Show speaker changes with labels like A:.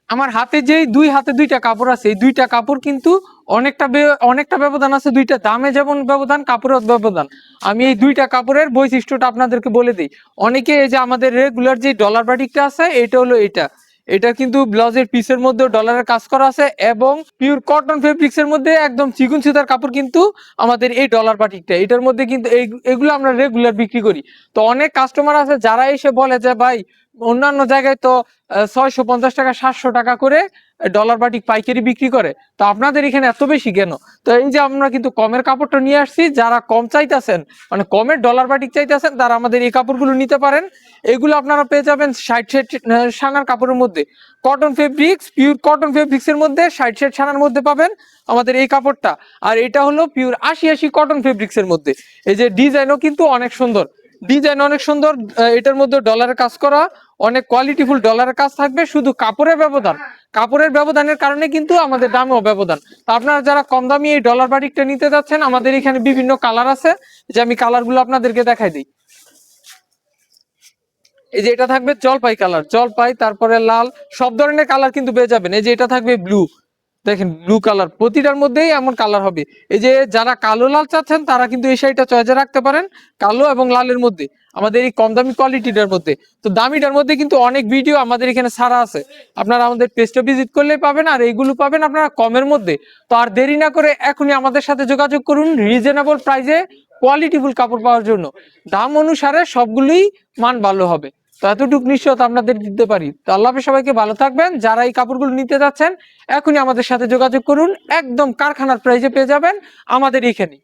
A: আমার হাতে যেই দুই হাতে দুইটা কাপড় আছে, এই দুইটা কাপড় কিন্তু অনেকটা ব্যবধান আছে, দুইটা দামে যেমন ব্যবধান, কাপড়ের ব্যবধান। আমি এই দুইটা কাপড়ের বৈশিষ্ট্যটা আপনাদেরকে বলে দিই। অনেকে এই যে আমাদের রেগুলার যে ডলার বাটিকটা আছে, এটা হলো এটা কিন্তু ব্লাউজের পিসের মধ্যে ডলারের কাজ করা আছে এবং পিওর কটন ফেব্রিক্স এর মধ্যে একদম চিকন সুতার কাপড় কিন্তু আমাদের এই ডলার বাটিকটা, এটার মধ্যে কিন্তু এগুলো আমরা রেগুলার বিক্রি করি। তো অনেক কাস্টমার আছে যারা এসে বলে যে ভাই অন্যান্য জায়গায় তো 650 টাকা 700 টাকা করে ডলার বাটিক পাইকারি বিক্রি করে, তো আপনাদের এখানে এত বেশি কেন? তো এই যে আমরা কিন্তু কমের কাপড়টা নিয়ে আসছি, যারা কম চাইতেছেন মানে কমের ডলার বাটিক চাইতেছেন তারা আমাদের এই কাপড়গুলো নিতে পারেন। এগুলো আপনারা পেয়ে যাবেন 60 সানার কাপড়ের মধ্যে, cotton fabrics, pure cotton fabrics এর মধ্যে 60 সানার মধ্যে পাবেন আমাদের এই কাপড়টা। আর এটা হলো পিওর 80 কটন ফেব্রিক্স এর মধ্যে। এই যে ডিজাইনও কিন্তু অনেক সুন্দর, ডিজাইন অনেক সুন্দর, এটার মধ্যে ডলারের কাজ করা, অনেক কোয়ালিটিফুল ডলারের কাজ থাকবে। শুধু কাপড়ের ব্যবধানের কারণে কিন্তু আমাদের দামেও ব্যবধান। তো আপনারা যারা কম দামি এই ডলার বাটিকটা নিতে যাচ্ছেন, আমাদের এখানে বিভিন্ন কালার আছে, যে আমি কালারগুলো আপনাদেরকে দেখাই দিই। এই যে এটা থাকবে জলপাই কালার, জলপাই, তারপরে লাল, সব ধরনের কালার কিন্তু পেয়ে যাবেন। এই যে এটা থাকবে ব্লু, দেখেন ব্লু কালার, প্রতিটার মধ্যেই এমন কালার হবে। এই যে যারা কালো লাল চাচ্ছেন তারা কিন্তু এই শাড়িটা চয়েসে রাখতে পারেন, কালো এবং লালের মধ্যে, আমাদের এই কম দামি কোয়ালিটিটার মধ্যে। তো দামিটার মধ্যে কিন্তু অনেক ভিডিও আমাদের এখানে ছাড়া আছে, আপনারা আমাদের পেজটা ভিজিট করলেই পাবেন। আর এইগুলো পাবেন আপনারা কমের মধ্যে। তো আর দেরি না করে এখনই আমাদের সাথে যোগাযোগ করুন রিজনেবল প্রাইসে কোয়ালিটিফুল কাপড় পাওয়ার জন্য। দাম অনুসারে সবগুলোই মান ভালো হবে, তো এতটুকু নিশ্চয়তা আপনাদের দিতে পারি। তো আল্লাহ হাফেজ, সবাইকে ভালো থাকবেন। যারা এই কাপড়গুলো নিতে যাচ্ছেন এখনই আমাদের সাথে যোগাযোগ করুন, একদম কারখানার প্রাইসে পেয়ে যাবেন আমাদের এখানে।